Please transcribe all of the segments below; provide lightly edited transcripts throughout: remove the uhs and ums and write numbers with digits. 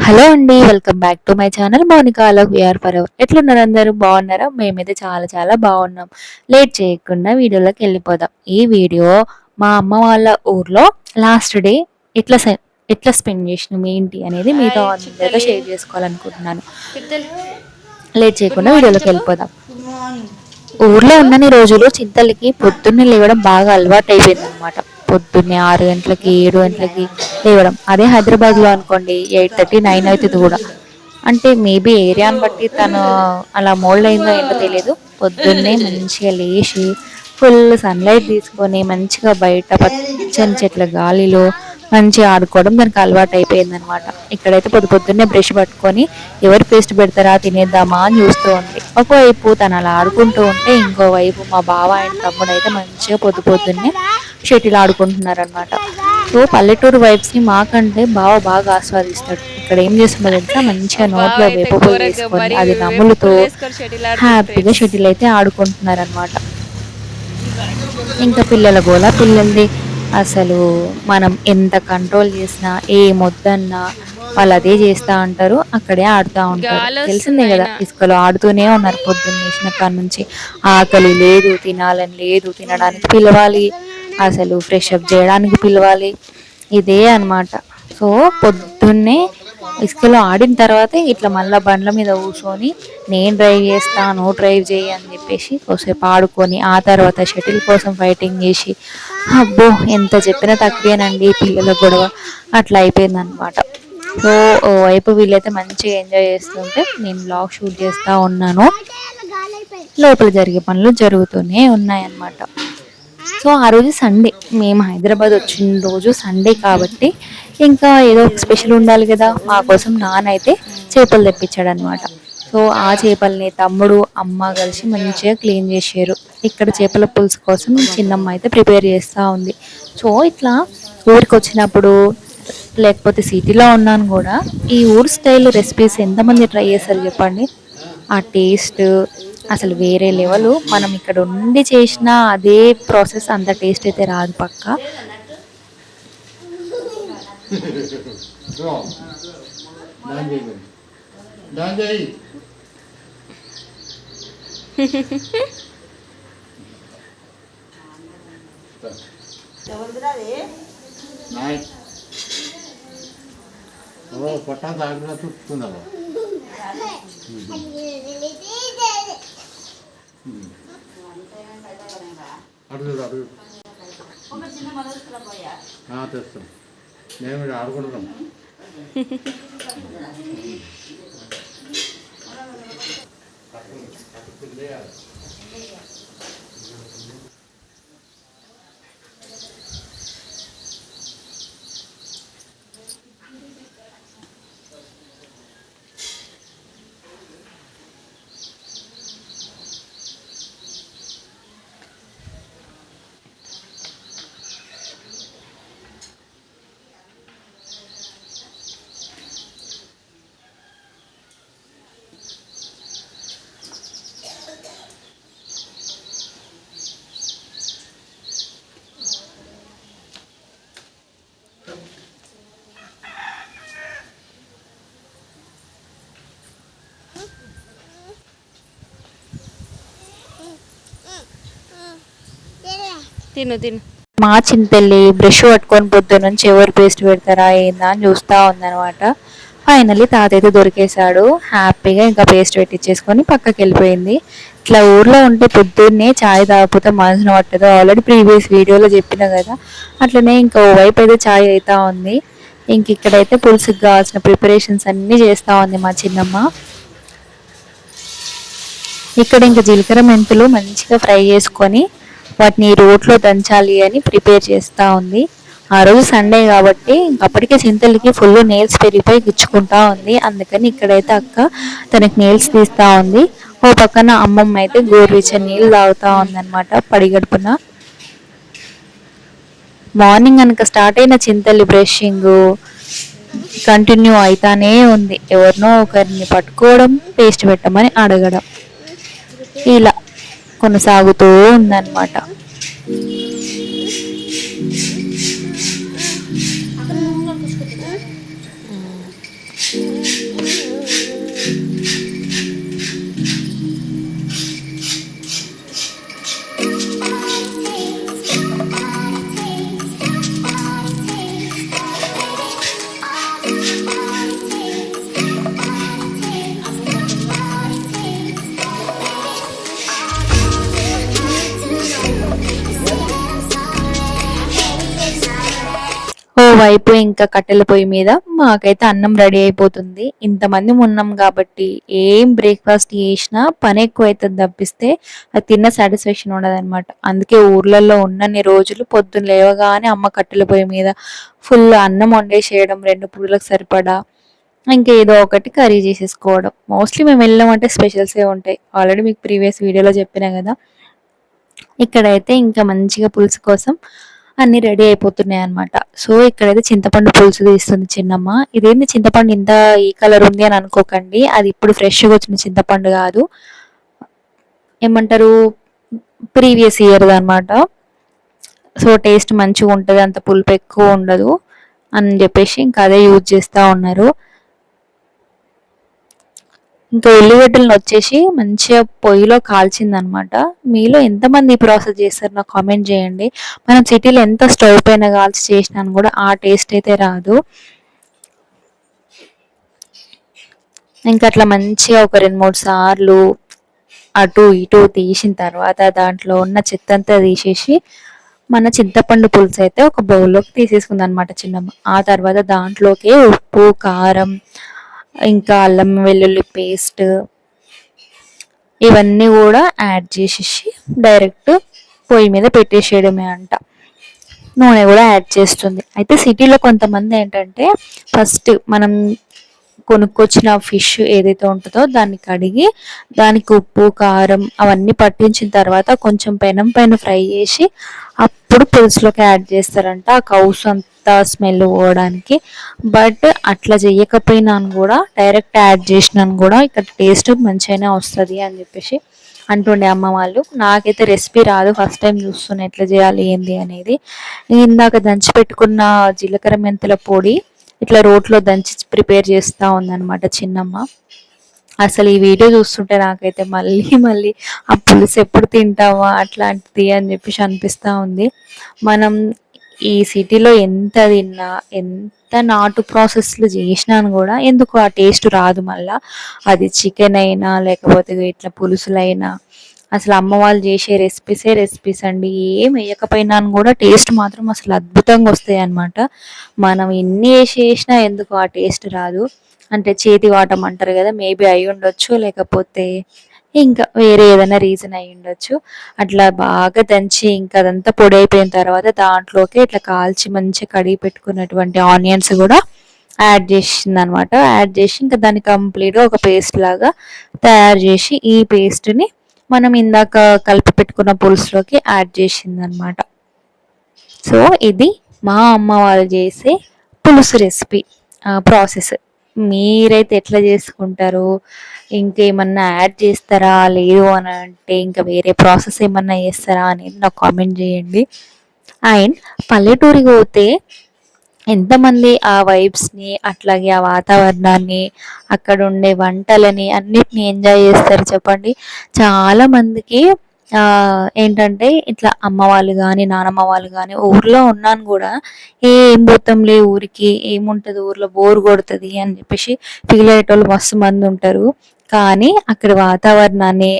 Hello అండి, welcome back to my channel Mounika అలక్ VR forever. ఎట్లున్నారు అందరూ? బాగున్నారా? మేమైతే చాలా చాలా బాగున్నాం. లేట్ చేయకుండా వీడియోలోకి వెళ్ళిపోదాం. ఈ వీడియో మా అమ్మ వాళ్ళ ఊర్లో లాస్ట్ డే ఎట్లా ఎట్లా స్పెండ్ చేసినాం ఏంటి అనేది మీతో అందరితో షేర్ చేసుకోవాలనుకుంటున్నాను. లేట్ చేయకుండా వీడియోలోకి వెళ్ళిపోదాం. ఊర్లో ఉన్నన్ని రోజులు చింతలకి పొద్దున్నే లేవడం బాగా అలవాటు అయిపోయింది అనమాట. పొద్దున్నే 6 గంటలకి 7 గంటలకి లేవడం. అదే హైదరాబాద్లో అనుకోండి 8:30 9 అవుతుంది కూడా. అంటే మేబీ ఏరియాని బట్టి తను అలా మోల్డ్ అయిందో ఏంటో తెలియదు. పొద్దున్నే మంచిగా లేచి ఫుల్ సన్లైట్ తీసుకొని మంచిగా బయట పచ్చని చెట్ల గాలిలో మంచిగా ఆడుకోవడం దానికి అలవాటు అయిపోయింది అనమాట. ఇక్కడైతే పొద్దున్నే బ్రష్ పట్టుకొని ఎవరు పేస్ట్ పెడతారా తినేద్దామా అని చూస్తూ ఉంది. ఒకవైపు తను అలా ఆడుకుంటూ ఉంటే ఇంకోవైపు మా బావ అండ్ తమ్ముడు అయితే మంచిగా పొద్దున్నే షటిల్ ఆడుకుంటున్నారనమాట. సో పల్లెటూరు వైబ్స్ని మాకంటే బాగా ఆస్వాదిస్తాడు. ఇక్కడ ఏం చేస్తుందో తెలుసా, మంచిగా నోట్లో వేపపూలు వేసుకొని అది నమ్ములుతో హ్యాపీగా షటిల్ అయితే ఆడుకుంటున్నారనమాట. ఇంకా పిల్లల గోల పిల్లలది. అసలు మనం ఎంత కంట్రోల్ చేసినా ఏమొద్దన్నా వాళ్ళు అదే చేస్తూ ఉంటారు, అక్కడే ఆడుతూ ఉంటారు. తెలిసిందే కదా, ఇసుకలో ఆడుతూనే ఉన్నారు పొద్దున్న వేసిన కాడ నుంచి. ఆకలి లేదు, తినాలని లేదు, తినడానికి పిలవాలి, అసలు ఫ్రెష్ అప్ చేయడానికి పిలవాలి, ఇదే అనమాట. సో పొద్దున్నే ఇసుకలో ఆడిన తర్వాత ఇట్లా మళ్ళీ బండ్ల మీద కూర్చొని నేను డ్రైవ్ చేస్తాను నువ్వు డ్రైవ్ చేయి అని చెప్పేసి కొద్దిసేపు ఆడుకొని ఆ తర్వాత షటిల్ కోసం ఫైటింగ్ చేసి అబ్బో ఎంత చెప్పినా తక్కువేనండి పిల్లల గొడవ అట్లా అయిపోయింది అనమాట. సో ఓవైపు వీళ్ళైతే మంచిగా ఎంజాయ్ చేస్తుంటే నేను బ్లాగ్ షూట్ చేస్తూ ఉన్నాను. లోపల జరిగే పనులు జరుగుతూనే ఉన్నాయన్నమాట. సో ఆ రోజు సండే, మేము హైదరాబాద్ వచ్చిన రోజు సండే కాబట్టి ఇంకా ఏదో స్పెషల్ ఉండాలి కదా. మా కోసం నాన్న అయితే చేపలు తెప్పించాడు అనమాట. సో ఆ చేపల్ని తమ్ముడు అమ్మ కలిసి మంచిగా క్లీన్ చేసారు. ఇక్కడ చేపల పులుసు కోసం చిన్నమ్మ అయితే ప్రిపేర్ చేస్తూ ఉంది. సో ఇట్లా ఊరికి వచ్చినప్పుడు లేకపోతే సిటీలో ఉన్నాను కూడా ఈ ఊరు స్టైల్ రెసిపీస్ ఎంతమంది ట్రై చేస్తారు చెప్పండి. ఆ టేస్ట్ అసలు వేరే లెవెల్. మనం ఇక్కడ ఉండి చేసిన అదే ప్రాసెస్ అంత టేస్ట్ అయితే రాదు పక్క. పొట్టా తాగిన చూసుకుందాము. అడుగు తెస్తాం, మేము ఇక్కడ ఆడుకుంటున్నాం. తిను మా చింతల్లి బ్రష్ పట్టుకొని పొద్దు నుంచి ఎవరు పేస్ట్ పెడతారా ఏందా అని చూస్తూ ఉందనమాట. ఫైనల్లీ తాతయ్య దొరికేశాడు. హ్యాపీగా ఇంకా పేస్ట్ పెట్టించేసుకొని పక్కకి వెళ్ళిపోయింది. ఇట్లా ఊర్లో ఉంటే పొద్దున్నే ఛాయ్ తాగిపోతే మనసున పట్టదు. ఆల్రెడీ ప్రీవియస్ వీడియోలో చెప్పిన కదా. అట్లనే ఇంకా ఓవైపు అయితే ఛాయ్ అవుతా ఉంది. ఇంక ఇక్కడైతే పులుసుకి కావాల్సిన ప్రిపరేషన్స్ అన్నీ చేస్తూ ఉంది మా చిన్నమ్మ. ఇక్కడ ఇంకా జీలకర్ర మెంతులు మంచిగా ఫ్రై చేసుకొని వాటిని రోట్లో దంచాలి అని ప్రిపేర్ చేస్తూ ఉంది. ఆ రోజు సండే కాబట్టి అప్పటికే చింతలకి ఫుల్ నెయిల్స్ పెరిగిపోయి గుచ్చుకుంటా ఉంది. అందుకని ఇక్కడైతే అక్క తనకి నెయిల్స్ తీస్తూ ఉంది. ఓ పక్కన అమ్మమ్మ అయితే గోరువెచ్చని నీళ్ళు తాగుతూ ఉందన్నమాట పడిగడుపున. మార్నింగ్ కనుక స్టార్ట్ అయిన చింతల్లి బ్రషింగ్ కంటిన్యూ అవుతానే ఉంది. ఎవరినో ఒకరిని పట్టుకోవడం, పేస్ట్ పెట్టమని అడగడం, ఇలా కొనసాగుతూ ఉందన్నమాట. ఓవైపు ఇంకా కట్టెల పొయ్యి మీద మాకైతే అన్నం రెడీ అయిపోతుంది. ఇంతమంది ఉన్నాం కాబట్టి ఏం బ్రేక్ఫాస్ట్ చేసినా పని ఎక్కువ అవుతుంది తప్పిస్తే అది తిన్న సాటిస్ఫాక్షన్ ఉండదన్నమాట. అందుకే ఊర్లలో ఉన్నన్ని రోజులు పొద్దున్న లేవగానే అమ్మ కట్టెల పొయ్యి మీద ఫుల్ అన్నం వండేసేయడం, 2 పూటలకు సరిపడా. ఇంకేదో ఒకటి కర్రీ చేసేసుకోవడం. మోస్ట్లీ మేము వెళ్ళామంటే స్పెషల్సే ఉంటాయి. ఆల్రెడీ మీకు ప్రీవియస్ వీడియోలో చెప్పినా కదా. ఇక్కడైతే ఇంకా మంచిగా పులుసు కోసం అన్ని రెడీ అయిపోతున్నాయి అనమాట. సో ఇక్కడైతే చింతపండు పులుసు తీస్తుంది చిన్నమ్మ. ఇదేంటి చింతపండు ఇంత ఈ కలర్ ఉంది అని అనుకోకండి, అది ఇప్పుడు ఫ్రెష్గా వచ్చిన చింతపండు కాదు, ఏమంటారు ప్రీవియస్ ఇయర్ అనమాట. సో టేస్ట్ మంచిగా ఉంటుంది, అంత పులుపు ఎక్కువ ఉండదు అని చెప్పేసి ఇంకా అదే యూజ్ చేస్తూ ఉన్నారు. ఇంకా ఉల్లిగడ్డలను వచ్చేసి మంచిగా పొయ్యిలో కాల్చిందనమాట. మీలో ఎంతమంది ఈ ప్రాసెస్ చేస్తారు నాకు కామెంట్ చేయండి. మనం సిటీలో ఎంత స్టవ్ పైన కాల్చి చేసినా కూడా ఆ టేస్ట్ అయితే రాదు. ఇంకా అట్లా మంచిగా ఒక 2-3 సార్లు అటు ఇటు తీసిన తర్వాత దాంట్లో ఉన్న చెత్త అంతా తీసేసి మన చింతపండు పులుసు అయితే ఒక బౌల్లోకి తీసేసుకుంది అనమాట చిన్నమ్మ. ఆ తర్వాత దాంట్లోకి ఉప్పు, కారం, ఇంకా అల్లం వెల్లుల్లి పేస్ట్ ఇవన్నీ కూడా యాడ్ చేసేసి డైరెక్ట్ పొయ్యి మీద పెట్టేసేయడమే అంట. నూనె కూడా యాడ్ చేస్తుంది. అయితే సిటీలో కొంతమంది ఏంటంటే ఫస్ట్ మనం కొనుక్కొచ్చిన ఫిష్ ఏదైతే ఉంటుందో దాన్ని కడిగి దానికి ఉప్పు, కారం అవన్నీ పట్టించిన తర్వాత కొంచెం పెనం పైన ఫ్రై చేసి అప్పుడు పులుసులోకి యాడ్ చేస్తారంట, ఆ కౌసు అంతా స్మెల్ పోవడానికి. బట్ అట్లా చేయకపోయినాను కూడా డైరెక్ట్ యాడ్ చేసినాను కూడా ఇక్కడ టేస్ట్ మంచిగానే వస్తుంది అని చెప్పేసి అంటుండే అమ్మ వాళ్ళు. నాకైతే రెసిపీ రాదు, ఫస్ట్ టైం చూస్తున్నా ఎట్లా చేయాలి ఏంది అనేది. ఇందాక దంచి పెట్టుకున్న జీలకర్ర మెంతుల పొడి ఇట్లా రోట్లో దంచి ప్రిపేర్ చేస్తూ ఉందన్నమాట చిన్నమ్మ. అసలు ఈ వీడియో చూస్తుంటే నాకైతే మళ్ళీ మళ్ళీ ఆ పులుసు ఎప్పుడు తింటావా అట్లాంటిది అని చెప్పేసి అనిపిస్తూ ఉంది. మనం ఈ సిటీలో ఎంత తిన్నా, ఎంత నాటు ప్రాసెస్లు చేసినాను కూడా ఎందుకు ఆ టేస్ట్ రాదు మళ్ళా. అది చికెన్ అయినా లేకపోతే ఇట్లా పులుసులైనా అసలు అమ్మ వాళ్ళు చేసే రెసిపీస్ అండి. ఏం వేయకపోయినాను కూడా టేస్ట్ మాత్రం అసలు అద్భుతంగా వస్తాయి అన్నమాట. మనం ఎన్ని చేసినా ఎందుకు ఆ టేస్ట్ రాదు. అంటే చేతి వాటం అంటారు కదా, మేబీ అయి ఉండొచ్చు, లేకపోతే ఇంకా వేరే ఏదైనా రీజన్ అయి ఉండొచ్చు. అట్లా బాగా దంచి ఇంకా అదంతా పొడి అయిపోయిన తర్వాత దాంట్లోకి ఇట్లా కాల్చి మంచిగా కడిగి పెట్టుకున్నటువంటి ఆనియన్స్ కూడా యాడ్ చేసింది అనమాట. యాడ్ చేసి ఇంకా దాన్ని కంప్లీట్గా ఒక పేస్ట్ లాగా తయారు చేసి ఈ పేస్ట్ని మనం ఇందాక కలిపి పెట్టుకున్న పులుసులోకి యాడ్ చేసింది అనమాట. సో ఇది మా అమ్మ వాళ్ళు చేసే పులుసు రెసిపీ ప్రాసెస్. మీరైతే ఎట్లా చేసుకుంటారు, ఇంకేమన్నా యాడ్ చేస్తారా లేదు అని అంటే ఇంకా వేరే ప్రాసెస్ ఏమన్నా చేస్తారా అనేది నాకు కామెంట్ చేయండి. అండ్ పల్లెటూరికి పోతే ఎంతమంది ఆ వైబ్స్ని అట్లాగే ఆ వాతావరణాన్ని అక్కడ ఉండే వంటలని అన్నిటిని ఎంజాయ్ చేస్తారు చెప్పండి. చాలామందికి ఏంటంటే ఇట్లా అమ్మ వాళ్ళు కానీ నానమ్మ వాళ్ళు కానీ ఊర్లో ఉన్నాను కూడా ఏం పోతాంలే ఊరికి, ఏముంటుంది ఊర్లో, బోర్ కొడుతుంది అని చెప్పేసి ఫీల్ అయ్యేటోళ్ళు మస్తు మంది ఉంటారు. కానీ అక్కడ వాతావరణాన్ని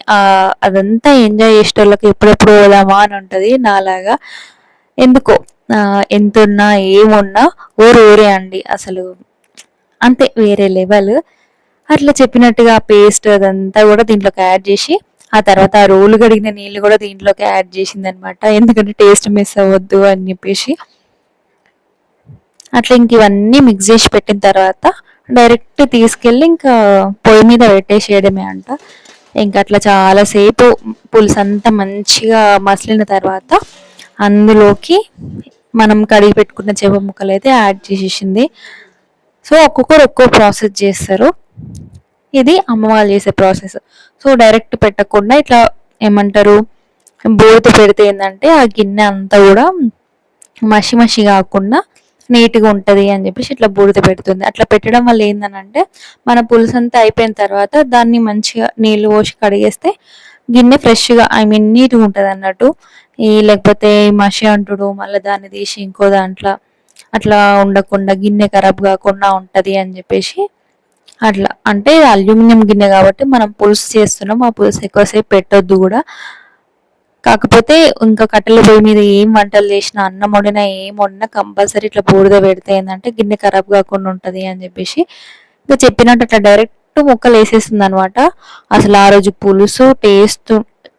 అదంతా ఎంజాయ్ చేసేటోళ్ళకి ఎప్పుడెప్పుడు పోదామా అని ఉంటుంది నాలాగా. ఎందుకో ఎంతున్నా ఏమున్నా ఊరే అండి అసలు, అంతే వేరే లెవెల్. అట్లా చెప్పినట్టుగా పేస్ట్ అదంతా కూడా దీంట్లోకి యాడ్ చేసి ఆ తర్వాత ఆ రోలు కడిగిన నీళ్ళు కూడా దీంట్లోకి యాడ్ చేసింది అనమాట. ఎందుకంటే టేస్ట్ మిస్ అవ్వద్దు అని చెప్పేసి. అట్లా ఇంక ఇవన్నీ మిక్స్ చేసి పెట్టిన తర్వాత డైరెక్ట్ తీసుకెళ్ళి ఇంకా పొయ్యి మీద పెట్టేసేయడమే అంట. ఇంకా అట్లా చాలాసేపు పులుసు అంతా మంచిగా మసిలిన తర్వాత అందులోకి మనం కడిగి పెట్టుకున్న చేప ముక్కలు అయితే యాడ్ చేసేసింది. సో ఒక్కొక్కరు ఒక్కో ప్రాసెస్ చేస్తారు. ఇది అమ్మ వాళ్ళు చేసే ప్రాసెస్. సో డైరెక్ట్ పెట్టకుండా ఇట్లా ఏమంటారు బోర్డు పెడితే ఏంటంటే ఆ గిన్నె అంతా కూడా మసి కాకుండా నీట్గా ఉంటుంది అని చెప్పేసి ఇట్లా బూడిద పెడుతుంది. అట్లా పెట్టడం వల్ల ఏంటనంటే మన పులుసు అంతా అయిపోయిన తర్వాత దాన్ని మంచిగా నీళ్ళు పోసి కడిగేస్తే గిన్నె ఫ్రెష్గా నీట్గా ఉంటుంది అన్నట్టు. లేకపోతే మసి అంటుడు మళ్ళీ దాన్ని తీసి ఇంకో దాంట్లో అట్లా ఉండకుండా గిన్నె ఖరాబ్ కాకుండా ఉంటుంది అని చెప్పేసి అట్లా. అంటే అల్యూమినియం గిన్నె కాబట్టి మనం పులుసు చేస్తున్నాం, ఆ పులుసు ఎక్కువసేపు పెట్టొద్దు కూడా. కాకపోతే ఇంకా కట్టెల పొయ్యి మీద ఏం వంటలు చేసినా, అన్నం వండినా, ఏం వండినా కంపల్సరీ ఇట్లా బూడిద పెడితే ఏంటంటే గిన్నె ఖరాబ్ కాకుండా ఉంటది అని చెప్పేసి ఇంకా చెప్పినట్టు అట్లా డైరెక్ట్ ముక్కలు వేసేస్తుంది అనమాట. అసలు ఆ రోజు పులుసు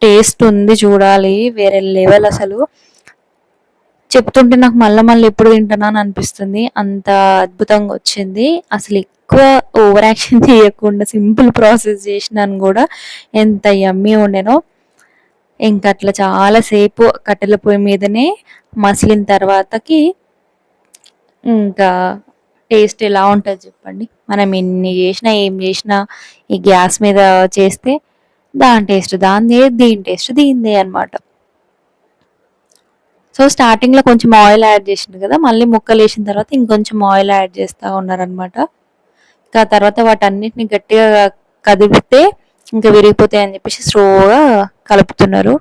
టేస్ట్ ఉంది చూడాలి, వేరే లెవెల్ అసలు. చెప్తుంటే నాకు మళ్ళీ మళ్ళీ ఎప్పుడు తింటున్నాను అనిపిస్తుంది, అంత అద్భుతంగా వచ్చింది. అసలు ఎక్కువ ఓవర్ యాక్షన్ చేయకుండా సింపుల్ ప్రాసెస్ చేసినాను కూడా ఎంత యమ్మీ ఉండేనో. ఇంకా అట్లా చాలాసేపు కట్టెల పొయ్యి మీదనే మసిలిన తర్వాతకి ఇంకా టేస్ట్ ఎలా ఉంటుంది చెప్పండి. మనం ఎన్ని చేసినా ఏం చేసినా ఈ గ్యాస్ మీద చేస్తే దాని టేస్ట్ దానిదే, దీని టేస్ట్ దీనిదే అనమాట. సో స్టార్టింగ్లో కొంచెం ఆయిల్ యాడ్ చేసింది కదా, మళ్ళీ ముక్కలు వేసిన తర్వాత ఇంకొంచెం ఆయిల్ యాడ్ చేస్తూ ఉన్నారనమాట. ఇంకా తర్వాత వాటన్నిటిని గట్టిగా కదిపితే ఇంకా విరిగిపోతాయి అని చెప్పేసి స్లోగా కలుపుతున్నారు.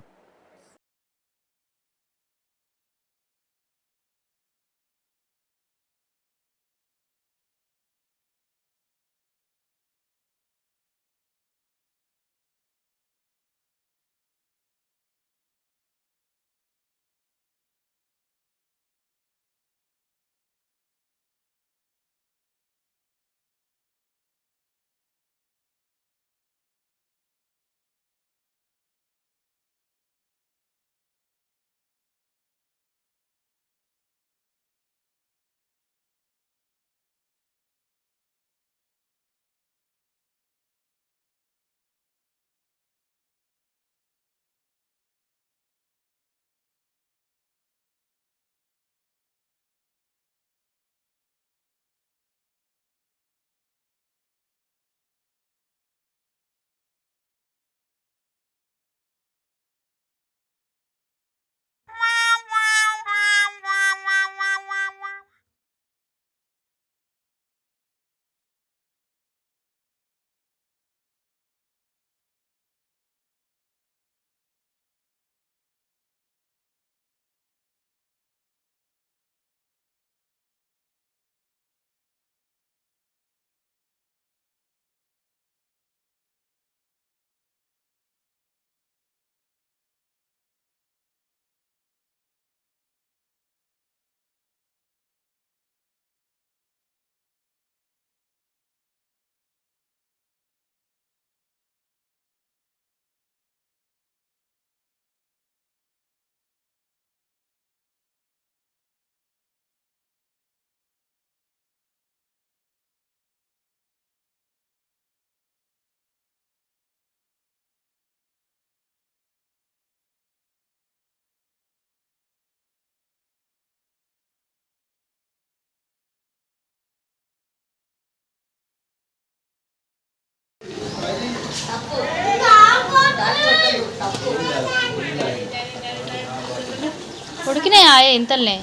ఉడికినాయా ఇంతలనే?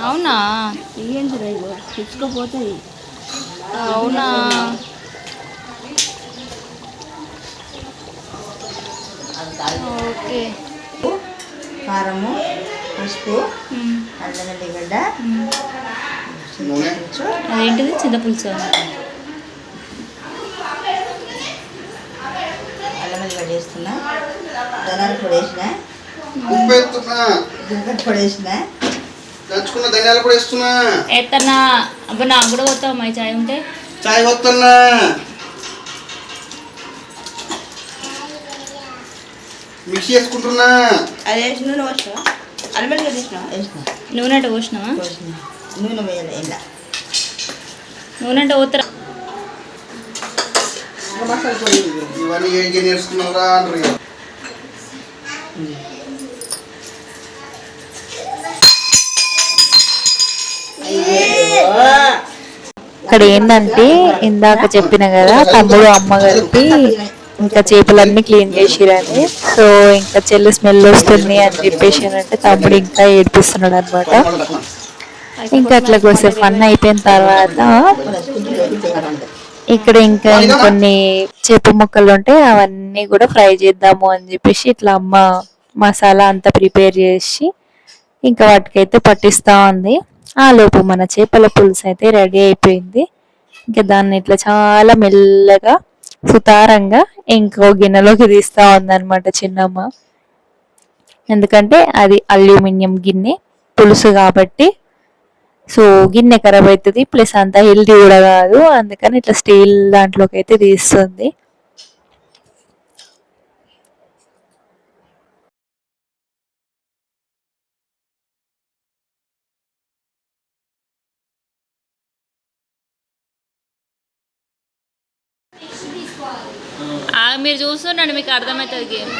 అవునా? తెచ్చుకోపోతాయి. అవునా? ఓకే. కారము, పసుపు, అల్లం ఎల్లిగడ్డ, అదేంటిది చింతపులుసు? అల్లం ఎల్లిగడ్డ వేస్తున్నా, ధనియాల పొడి వేసిన, ఉప్పు వేస్తున్నా, జీలకర్ర పొడి వేసిన, దంచుకున్న ధనియాల పొడి వేస్తున్నా. ఎత్తన్నా అబ్బా, నాకు కూడా పోతావు మా చాయ్ ఉంటే. చాయ్ పోతున్నా, మిక్స్ చేసుకుంటున్నా. అది వేసి నూనె పోసిన, అల్లం ఎల్లిగడ్డ వేసిన, నూనె అంటే పోసినావా? నూనె వేయాలి. ఇలా నూనె అంటే పోతారా? మసాలా పొడి ఇవన్నీ ఏడికి నేర్చుకున్నారా అంటారు ఇక. ఇక్కడ ఏంటంటే ఇందాక చెప్పిన కదా, తమ్ముడు అమ్మ కలిపి ఇంకా చేపలన్నీ క్లీన్ చేసిరని. సో ఇంకా చెల్లి స్మెల్ వస్తుంది అని చెప్పేసి అంటే తమ్ముడు ఇంకా ఏడిపిస్తున్నాడు అనమాట. ఇంకా అట్లా కొద్దిసేపు ఫన్ అయిపోయిన తర్వాత ఇక్కడ ఇంకా ఇంకొన్ని చేప ముక్కలు ఉంటే అవన్నీ కూడా ఫ్రై చేద్దాము అని చెప్పేసి ఇట్లా అమ్మ మసాలా అంతా ప్రిపేర్ చేసి ఇంకా వాటికైతే పట్టిస్తూ ఉంది. ఆ లోపు మన చేపల పులుసు అయితే రెడీ అయిపోయింది. ఇంకా దాన్ని ఇట్లా చాలా మెల్లగా సుతారంగా ఇంకో గిన్నెలోకి తీస్తా ఉందన్నమాట చిన్నమ్మ. ఎందుకంటే అది అల్యూమినియం గిన్నె, పులుసు కాబట్టి. సో గిన్నె ఖరాబ్ అవుతుంది, ప్లస్ అంత హెల్తీ కూడా కాదు, అందుకని ఇట్లా స్టీల్ దాంట్లోకి అయితే తీస్తుంది. మీరు చూస్తుండండి, మీకు అర్థమవుతుంది గేమ్.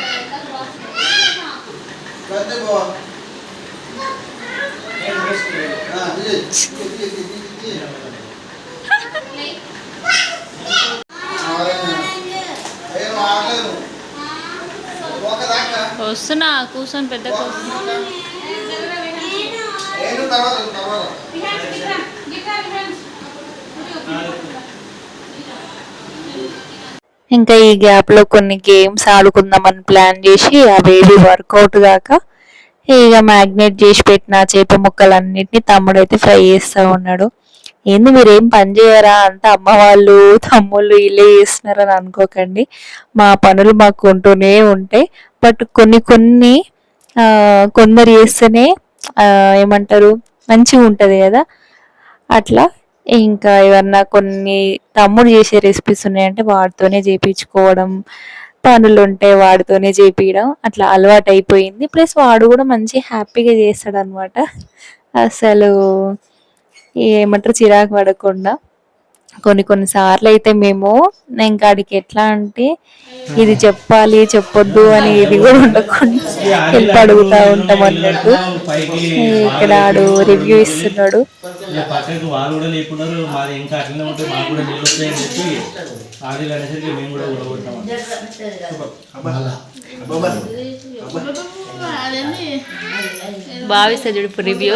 వస్తున్నా కూర్చొని పెద్ద ఇంకా ఈ గ్యాప్ లో కొన్ని గేమ్స్ ఆడుకుందామని ప్లాన్ చేసి అవేవి వర్కౌట్ కాక ఇక మ్యాగ్నేట్ చేసి పెట్టిన చేప ముక్కలన్నిటిని తమ్ముడైతే ఫ్రై చేస్తూ ఉన్నాడు. ఏంది మీరేం పని చేయరా, అంత అమ్మ వాళ్ళు తమ్ముళ్ళు ఇల్లే చేస్తున్నారని అనుకోకండి, మా పనులు మాకు ఉంటూనే ఉంటాయి. బట్ కొన్ని కొన్ని కొందరు చేస్తేనే ఏమంటారు మంచిగా ఉంటుంది కదా, అట్లా. ఇంకా ఏమన్నా కొన్ని తమ్ముడు చేసే రెసిపీస్ ఉన్నాయంటే వాడితోనే చేయించుకోవడం, పనులు ఉంటే వాడితోనే చేపించడం, అట్లా అలవాటు అయిపోయింది. ప్లస్ వాడు కూడా మంచి హ్యాపీగా చేస్తాడు అనమాట, అసలు ఏమంటారు చిరాకు పడకుండా. కొన్ని సార్లు అయితే మేము ఇంకా ఆడికి ఎట్లా అంటే ఇది చెప్పాలి చెప్పొద్దు అని ఇది కూడా ఉండకుండా హెల్ప్ అడుగుతూ ఉంటాం అన్నట్టు. ఇక్కడ ఆడు రివ్యూ ఇస్తున్నాడు. భావిస్తా చూడు ఇప్పుడు రివ్యూ.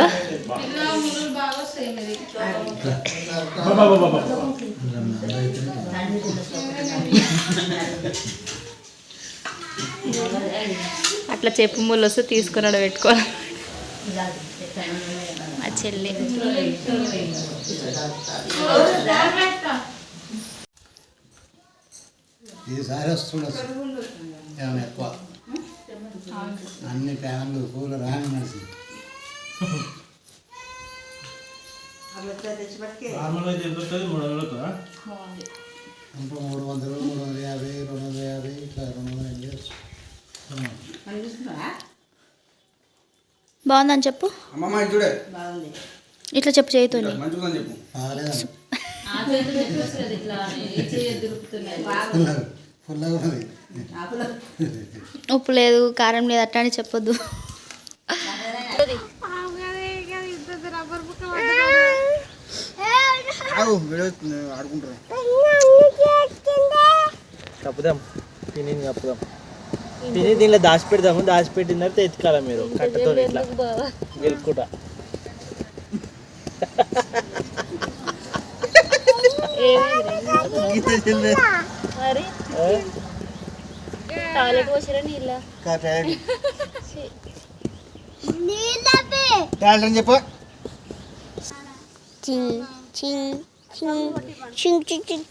అట్లా చెప్పు ముళ్ళు వస్తే తీసుకున్నాడు పెట్టుకోవాలి మా చెల్లి. ఈసారి వస్తుండొచ్చు ఏమైనా ఎక్కువ అన్ని ఫ్యాన్లు కూలర్ రాని మనిషి ఇంకా 300, 350, 250 ఇట్లా 250. బాగుందని చెప్పు. అమ్మమ్మ చూడే ఇట్లా చెప్పు చేయితో. మంచిగా చెప్పు. ఉప్పు లేదు, కారం లేదు, అట్లా అని చెప్పొద్దు. ఆడుకుంటారు. కప్పుదాం, పిన్ని కప్పుదాం. పిన్ని దీనిలో దాచిపెడదాము, దాచిపెట్టిన తర్వాత ఎత్తుకాల మీరు కట్టతో ఇట్లా గెలుపుకుంటా.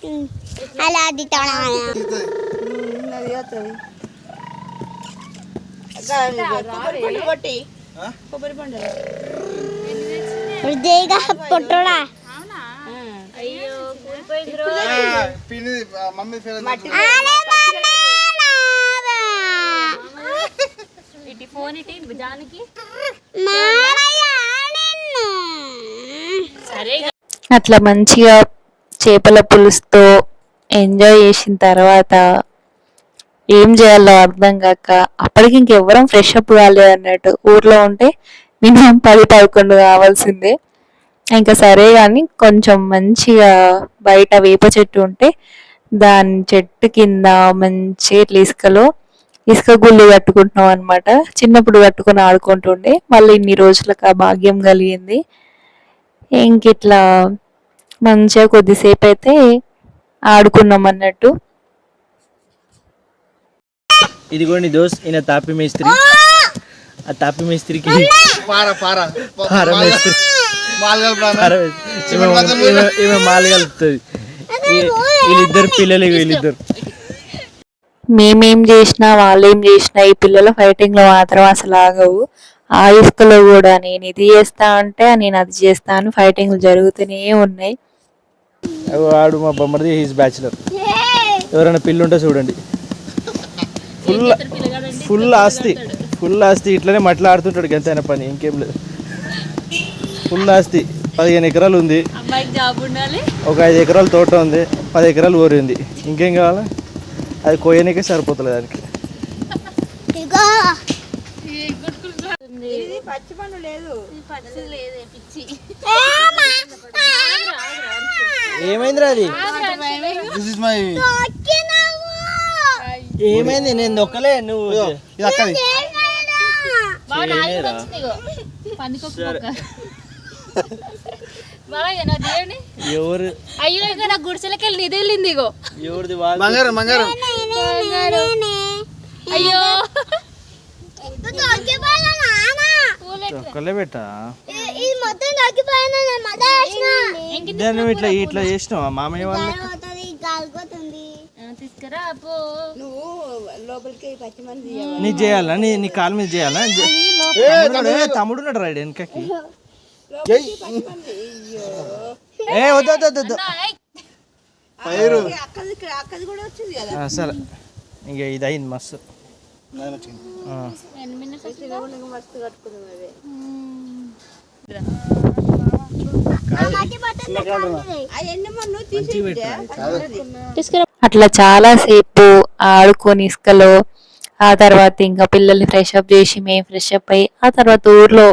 చెప్పు. అలా పొట్టడా మమ్మీ ఫోన్ ఇటీ జానికి. అట్లా మంచిగా చేపల పులుసుతో ఎంజాయ్ చేసిన తర్వాత ఏం చేయాలో అర్థం కాక అప్పటికి ఇంకెవ్వరం ఫ్రెష్ అప్ కాలేదు అన్నట్టు. ఊర్లో ఉంటే మినిమం 10-11 కావాల్సిందే. ఇంకా సరే కానీ కొంచెం మంచిగా బయట వేప చెట్టు ఉంటే దాని చెట్టు కింద మంచి ఇసుక గుళ్ళు కట్టుకుంటున్నాం అనమాట. చిన్నప్పుడు కట్టుకుని ఆడుకుంటుండే, మళ్ళీ ఇన్ని రోజులకు ఆ భాగ్యం కలిగింది. ఇంకిట్లా మంచిగా కొద్దిసేపు అయితే ఆడుకున్నాం అన్నట్టు. ఇదిగోండి దోస్, ఈయన తాపి మేస్త్రి. ఆ తాపి మేస్త్రికి ఈమె మాలు కలుపుతుంది. వీళ్ళిద్దరు పిల్లలు, వీళ్ళిద్దరు మేమేం చేసినా వాళ్ళేం చేసినా ఈ పిల్లల ఫైటింగ్లో మాత్రం అసలు ఆగవు. ఆ ఇసుకలో కూడా నేను ఇది చేస్తా అంటే నేను అది చేస్తా అని ఫైటింగ్లు జరుగుతూనే ఉన్నాయి. వాడు మా బొమ్మది హీస్ బ్యాచులర్. ఎవరైనా పిల్లు ఉంటే చూడండి. ఫుల్ ఆస్తి ఇట్లనే మట్లాడుతుంటాడు గంతైన పని, ఇంకేం లేదు. ఫుల్ ఆస్తి 15 ఎకరాలు ఉంది, ఒక 5 ఎకరాల తోట ఉంది, 10 ఎకరాలు ఊరి ఉంది. ఇంకేం కావాలా? అది కోయనికే సరిపోతుంది దానికి. ఏమైందిరా అది? ఏమైంది? నేను నొక్కలే, నువ్వు ఇది అక్కది. ఎవరు అయ్యో ఇక నా గుడిసెలకి వెళ్ళి నిధి వెళ్ళింది. ఇగో ఎవరిది? బంగారం బంగారం. అయ్యో ఒక్కలే పెట్టా. నువ్వు ఇట్లా ఇట్లా చేసినావా మామయ్య వాళ్ళు? తీసుకురా నీకు చేయాలా? నీ కాలు మీద చేయాలా? తమ్ముడు ఉన్నాడు రైడ్ వెనకకి. ఏ వద్దు సరే, ఇంక ఇది అయింది మస్తు. అట్లా చాలా సేపు ఆడుకొని ఇసుకలో, ఆ తర్వాత ఇంకా పిల్లల్ని ఫ్రెష్ అప్ చేసి మేము ఫ్రెష్ అప్ అయ్యి ఆ తర్వాత ఊర్లో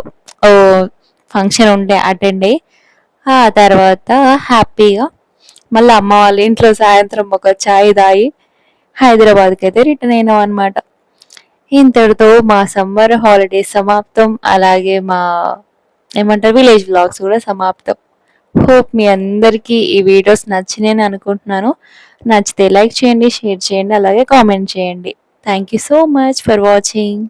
ఫంక్షన్ ఉండే అటెండ్ అయ్యి ఆ తర్వాత హ్యాపీగా మళ్ళీ అమ్మ వాళ్ళ ఇంట్లో సాయంత్రం ఒక చాయ్ తాగి హైదరాబాద్కి అయితే రిటర్న్ అయినాం అనమాట. ఇంతటితో మా సమ్మర్ హాలిడేస్ సమాప్తం. అలాగే మా ఏమంటారు విలేజ్ వ్లాగ్స్ కూడా సమాప్తం. హోప్ మీ అందరికీ ఈ వీడియోస్ నచ్చినాయని అనుకుంటున్నాను. నచ్చితే లైక్ చేయండి, షేర్ చేయండి, అలాగే కామెంట్ చేయండి. Thank you so much for watching.